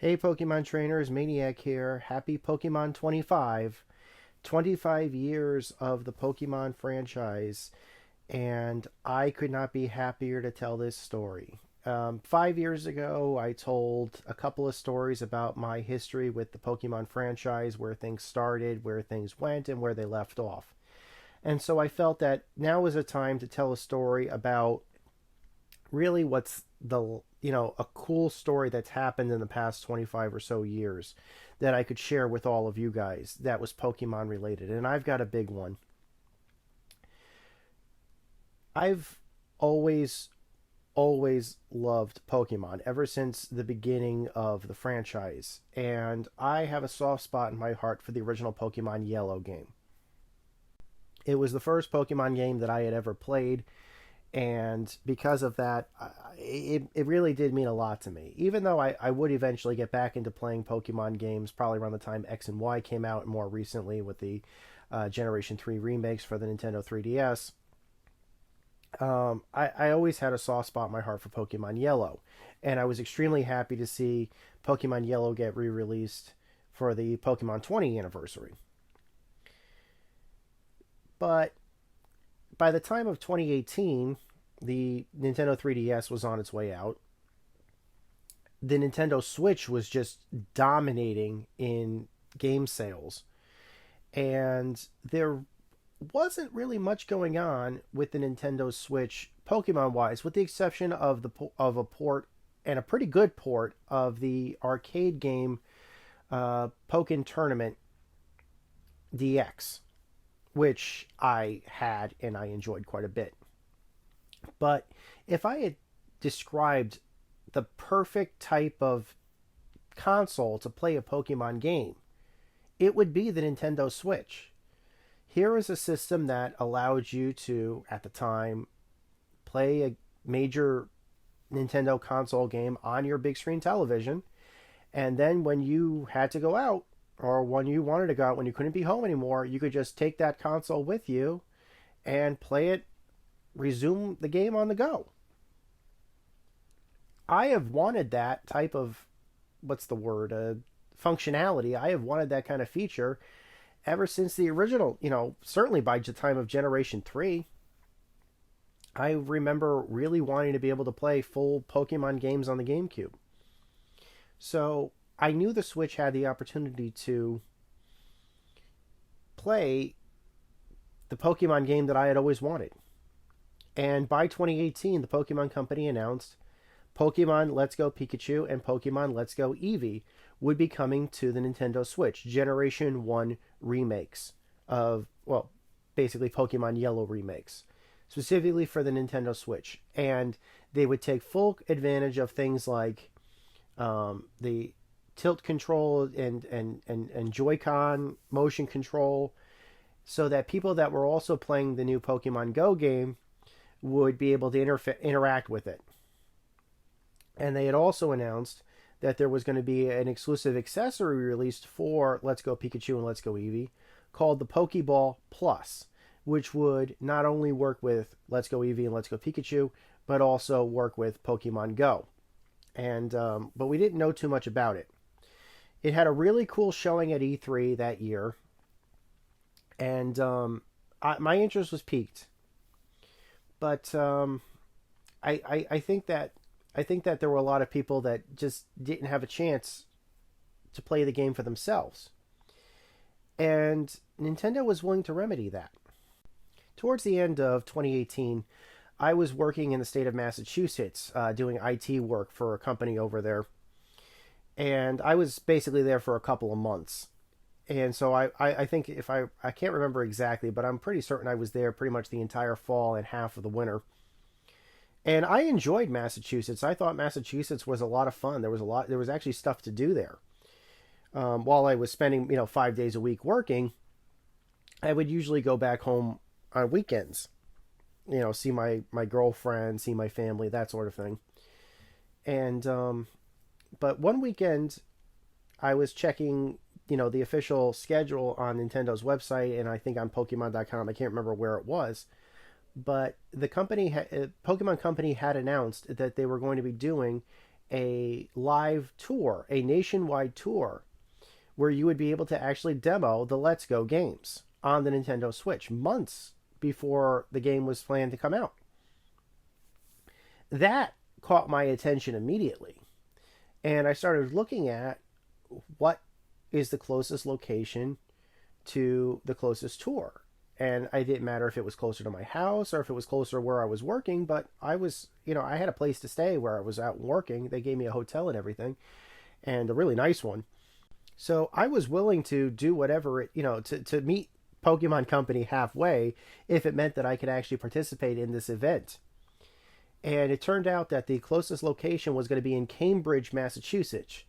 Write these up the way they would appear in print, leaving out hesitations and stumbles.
Hey Pokemon trainers, Maniac here. Happy Pokemon 25. 25 years of the Pokemon franchise, and I could not be happier to tell this story. 5 years ago, I told a couple of stories about my history with the Pokemon franchise, where things started, where things went, and where they left off. And so I felt that now was a time to tell a story about really what's a cool story that's happened in the past 25 or so years that I could share with all of you guys that was Pokemon related. And I've got a big one. I've always always loved Pokemon ever since the beginning of the franchise, and I have a soft spot in my heart for the original Pokemon Yellow game. It was the first Pokemon game that I had ever played, and because of that, it really did mean a lot to me. Even though I would eventually get back into playing Pokemon games, probably around the time X and Y came out, and more recently with the Generation 3 remakes for the Nintendo 3DS. I always had a soft spot in my heart for Pokemon Yellow, and I was extremely happy to see Pokemon Yellow get re-released for the Pokemon 20 anniversary. But by the time of 2018, the Nintendo 3DS was on its way out. The Nintendo Switch was just dominating in game sales, and there wasn't really much going on with the Nintendo Switch Pokemon wise, with the exception of a port, and a pretty good port, of the arcade game Pokken Tournament DX, which I had and I enjoyed quite a bit. But if I had described the perfect type of console to play a Pokemon game, it would be the Nintendo Switch. Here is a system that allowed you to, at the time, play a major Nintendo console game on your big screen television, and then when you had to go out, or when you wanted to go out, when you couldn't be home anymore, you could just take that console with you and play it, resume the game on the go. I have wanted that type of, what's the word, functionality. I have wanted that kind of feature ever since the original, certainly by the time of Generation 3. I remember really wanting to be able to play full Pokemon games on the GameCube. So I knew the Switch had the opportunity to play the Pokemon game that I had always wanted. And by 2018, the Pokemon Company announced Pokemon Let's Go Pikachu and Pokemon Let's Go Eevee would be coming to the Nintendo Switch. Generation 1 remakes of, well, basically Pokemon Yellow remakes, specifically for the Nintendo Switch. And they would take full advantage of things like the tilt control and Joy-Con motion control, so that people that were also playing the new Pokemon Go game would be able to interact with it. And they had also announced that there was going to be an exclusive accessory released for Let's Go Pikachu and Let's Go Eevee called the Pokeball Plus, which would not only work with Let's Go Eevee and Let's Go Pikachu, but also work with Pokemon Go. And but we didn't know too much about it. It had a really cool showing at E3 that year, and my interest was piqued. But I think that there were a lot of people that just didn't have a chance to play the game for themselves. And Nintendo was willing to remedy that. Towards the end of 2018, I was working in the state of Massachusetts, doing IT work for a company over there. And I was basically there for a couple of months. And so I think I can't remember exactly, but I'm pretty certain I was there pretty much the entire fall and half of the winter. And I enjoyed Massachusetts. I thought Massachusetts was a lot of fun. There was actually stuff to do there. While I was spending, 5 days a week working, I would usually go back home on weekends, see my girlfriend, see my family, that sort of thing. And, but one weekend I was checking, the official schedule on Nintendo's website, and I think on Pokemon.com. I can't remember where it was. But the company, Pokemon Company, had announced that they were going to be doing a live tour, a nationwide tour, where you would be able to actually demo the Let's Go games on the Nintendo Switch months before the game was planned to come out. That caught my attention immediately. And I started looking at what is the closest location to the closest tour. And it didn't matter if it was closer to my house or if it was closer to where I was working, but I was, I had a place to stay where I was out working. They gave me a hotel and everything, and a really nice one. So I was willing to do whatever to meet Pokemon Company halfway if it meant that I could actually participate in this event. And it turned out that the closest location was going to be in Cambridge, Massachusetts,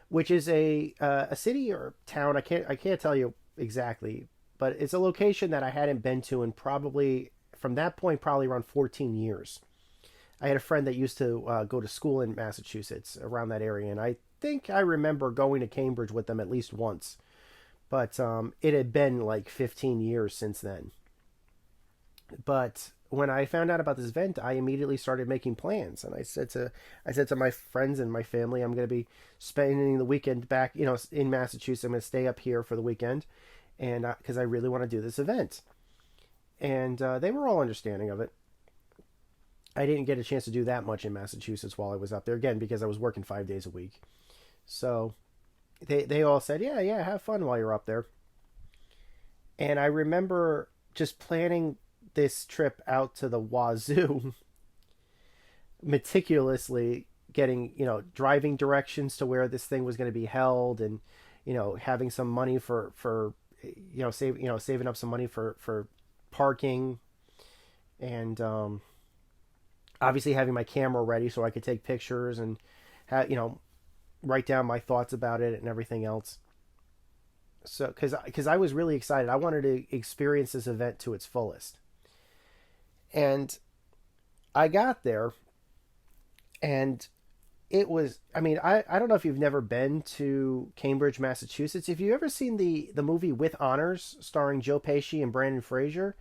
which is a city or town. I can't tell you exactly, but it's a location that I hadn't been to in probably from that point probably around 14 years. I had a friend that used to go to school in Massachusetts around that area, and I think I remember going to Cambridge with them at least once, but it had been like 15 years since then. But when I found out about this event, I immediately started making plans, and I said to my friends and my family, I'm going to be spending the weekend back, in Massachusetts. I'm going to stay up here for the weekend, and because I really want to do this event, and they were all understanding of it. I didn't get a chance to do that much in Massachusetts while I was up there, again because I was working 5 days a week. So they all said, yeah, have fun while you're up there. And I remember just planning this trip out to the wazoo, meticulously getting, driving directions to where this thing was going to be held, and, having some money for saving up some money for parking, and, obviously having my camera ready so I could take pictures and write down my thoughts about it and everything else. So, because I was really excited. I wanted to experience this event to its fullest. And I got there, and it was, I don't know if you've never been to Cambridge, Massachusetts. If you've ever seen the movie With Honors, starring Joe Pesci and Brandon Fraser,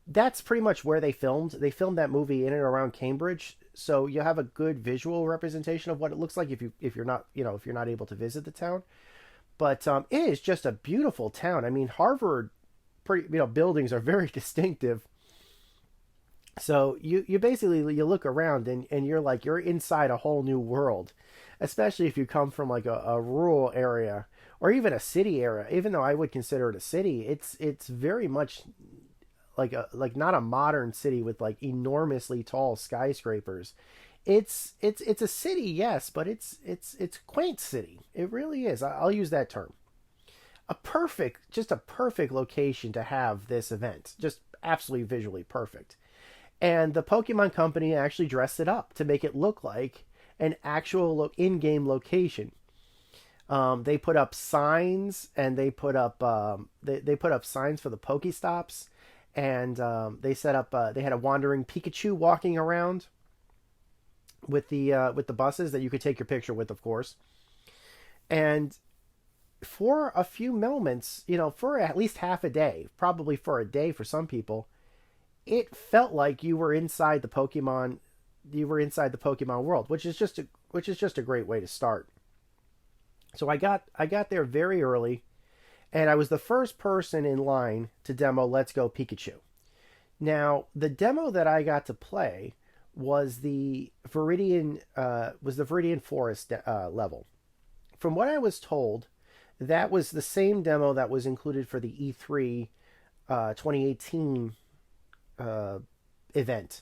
that's pretty much where they filmed. They filmed that movie in and around Cambridge, so you have a good visual representation of what it looks like if you're not able to visit the town. But it is just a beautiful town. Harvard, buildings are very distinctive. So you basically you look around and you're like you're inside a whole new world, especially if you come from like a rural area or even a city area. Even though I would consider it a city, it's very much like not a modern city with like enormously tall skyscrapers. It's a city, yes, but it's quaint city. It really is. I'll use that term. Just a perfect location to have this event. Just absolutely visually perfect. And the Pokemon Company actually dressed it up to make it look like an actual in-game location. They put up signs, and they put up they put up signs for the Pokestops, and they set up. They had a wandering Pikachu walking around with the buses that you could take your picture with, of course. And for a few moments, for at least half a day, probably for a day for some people, it felt like you were inside the Pokemon. You were inside the Pokemon world, which is just a great way to start. So I got there very early, and I was the first person in line to demo Let's Go Pikachu. Now, the demo that I got to play was the Viridian Forest level. From what I was told, that was the same demo that was included for the E3 2018 event.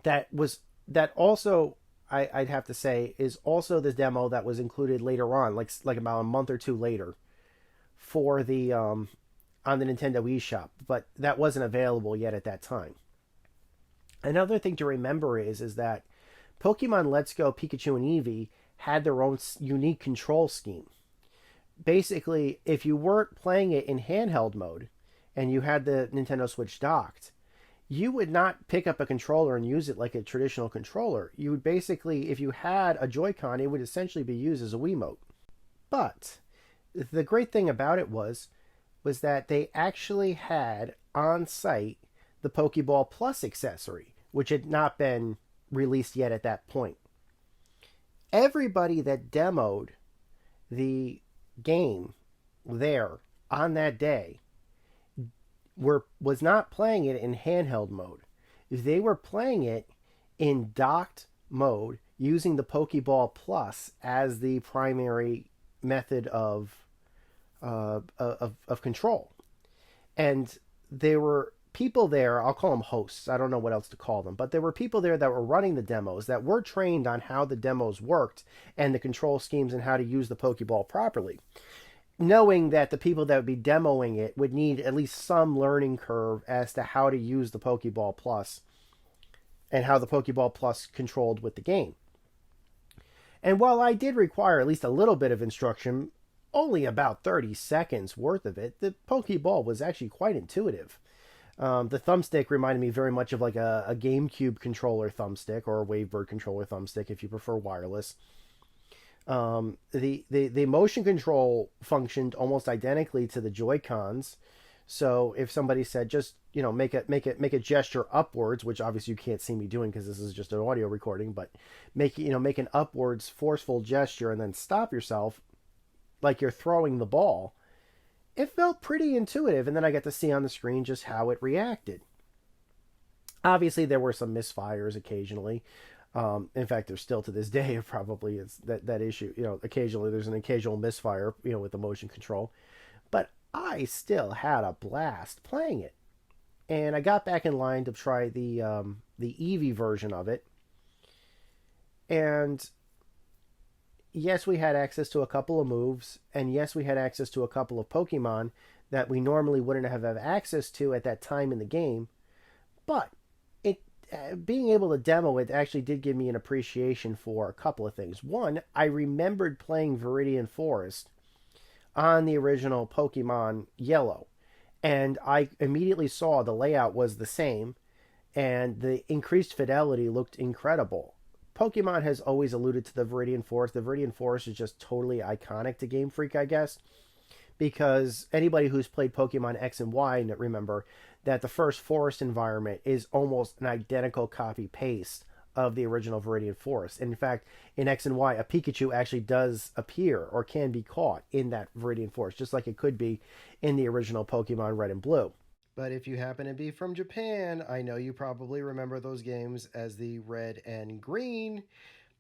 That also, I'd have to say, is also the demo that was included later on, like about a month or two later, for the on the Nintendo eShop, but that wasn't available yet at that time. Another thing to remember is that Pokemon Let's Go Pikachu and Eevee had their own unique control scheme. Basically, if you weren't playing it in handheld mode and you had the Nintendo Switch docked, you would not pick up a controller and use it like a traditional controller. You would basically, if you had a Joy-Con, it would essentially be used as a Wiimote. But the great thing about it was that they actually had on site the Pokeball Plus accessory, which had not been released yet at that point. Everybody that demoed the game there on that day was not playing it in handheld mode. They were playing it in docked mode using the Pokeball Plus as the primary method of control. And there were people there, I'll call them hosts, I don't know what else to call them, but there were people there that were running the demos that were trained on how the demos worked and the control schemes and how to use the Pokeball properly, knowing that the people that would be demoing it would need at least some learning curve as to how to use the Pokeball Plus and how the Pokeball Plus controlled with the game. And while I did require at least a little bit of instruction, only about 30 seconds worth of it, the Pokeball was actually quite intuitive. The thumbstick reminded me very much of like a GameCube controller thumbstick or a Wavebird controller thumbstick if you prefer wireless. The motion control functioned almost identically to the Joy-Cons. So if somebody said just make a gesture upwards, which obviously you can't see me doing because this is just an audio recording, but make an upwards forceful gesture and then stop yourself like you're throwing the ball. It felt pretty intuitive, and then I got to see on the screen just how it reacted. Obviously, there were some misfires occasionally. In fact, there's still to this day probably is that issue. Occasionally there's an occasional misfire, with the motion control. But I still had a blast playing it, and I got back in line to try the Eevee version of it. And yes, we had access to a couple of moves, and yes, we had access to a couple of Pokemon that we normally wouldn't have access to at that time in the game. But being able to demo it actually did give me an appreciation for a couple of things. One, I remembered playing Viridian Forest on the original Pokemon Yellow, and I immediately saw the layout was the same, and the increased fidelity looked incredible. Pokemon has always alluded to the Viridian Forest. The Viridian Forest is just totally iconic to Game Freak, I guess, because anybody who's played Pokemon X and Y remember that the first forest environment is almost an identical copy-paste of the original Viridian Forest. And in fact, in X and Y, a Pikachu actually does appear or can be caught in that Viridian Forest, just like it could be in the original Pokemon Red and Blue. But if you happen to be from Japan, I know you probably remember those games as the Red and Green,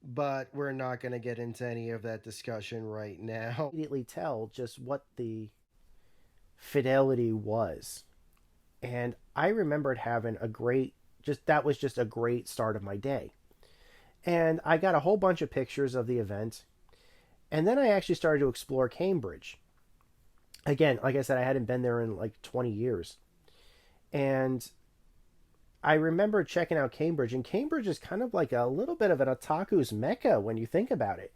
but we're not going to get into any of that discussion right now. Immediately tell just what the fidelity was. And I remembered having that was just a great start of my day. And I got a whole bunch of pictures of the event. And then I actually started to explore Cambridge. Again, like I said, I hadn't been there in like 20 years. And I remember checking out Cambridge, and Cambridge is kind of like a little bit of an otaku's mecca when you think about it.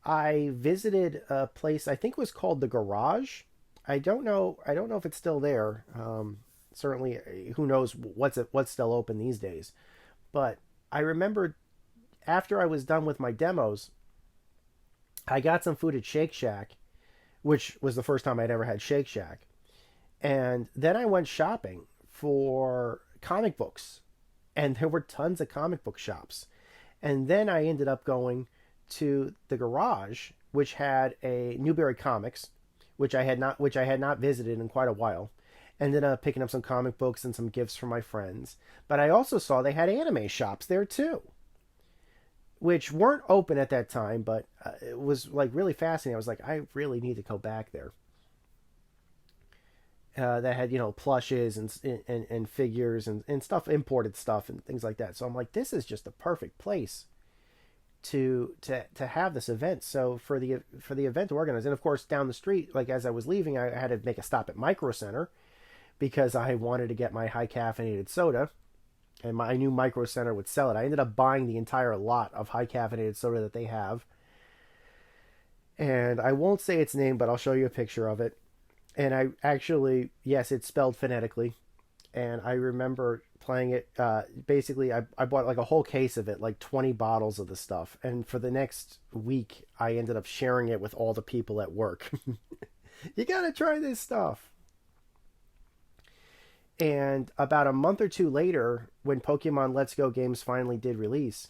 I visited a place I think was called the Garage. I don't know if it's still there. Certainly, who knows what's still open these days. But I remember after I was done with my demos, I got some food at Shake Shack, which was the first time I'd ever had Shake Shack. And then I went shopping for comic books, and there were tons of comic book shops. And then I ended up going to the Garage, which had a Newberry Comics, which I had not visited in quite a while. Ended up picking up some comic books and some gifts for my friends. But I also saw they had anime shops there too, which weren't open at that time, but it was like really fascinating. I was like, I really need to go back there. That had plushes and figures and stuff, imported stuff and things like that. So I'm like, this is just the perfect place to have this event. So for the event organized, and of course down the street, like as I was leaving, I had to make a stop at Micro Center because I wanted to get my high caffeinated soda, and I knew Micro Center would sell it. I ended up buying the entire lot of high caffeinated soda that they have, and I won't say its name, but I'll show you a picture of it. And I actually, yes, it's spelled phonetically. And I remember playing it. Basically, I bought like a whole case of it, like 20 bottles of the stuff. And for the next week, I ended up sharing it with all the people at work. You got to try this stuff. And about a month or two later, when Pokemon Let's Go games finally did release,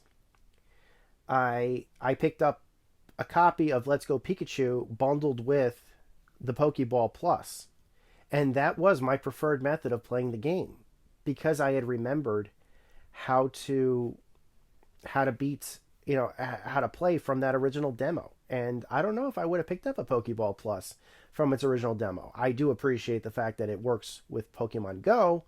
I picked up a copy of Let's Go Pikachu bundled with the Pokeball Plus, and that was my preferred method of playing the game because I had remembered how to beat, how to play from that original demo. And I don't know if I would have picked up a Pokeball Plus from its original demo. I do appreciate the fact that it works with Pokemon Go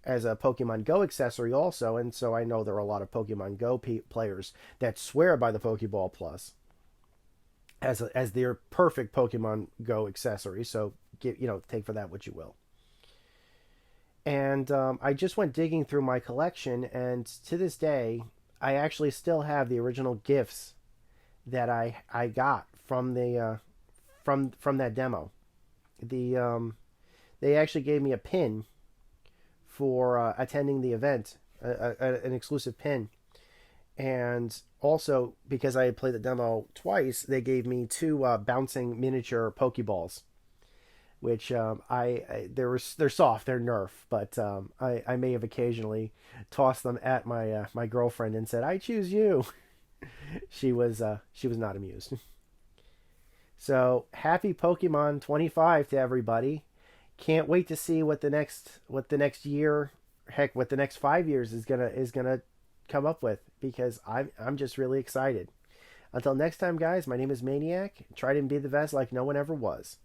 as a Pokemon Go accessory also, and so I know there are a lot of Pokemon Go players that swear by the Pokeball Plus as their perfect Pokemon Go accessory. So take for that what you will. And I just went digging through my collection, and to this day, I actually still have the original gifts that I got from the from that demo. They actually gave me a pin for attending the event, an exclusive pin, and also because I had played the demo twice, they gave me two bouncing miniature Pokeballs, which they're soft, they're Nerf, but I may have occasionally tossed them at my girlfriend and said, "I choose you." She was not amused. So happy Pokemon 25 to everybody. Can't wait to see what the next year, heck, what the next 5 years is gonna come up with, because I'm just really excited. Until next time, guys, my name is Maniac. Try to be the best like no one ever was.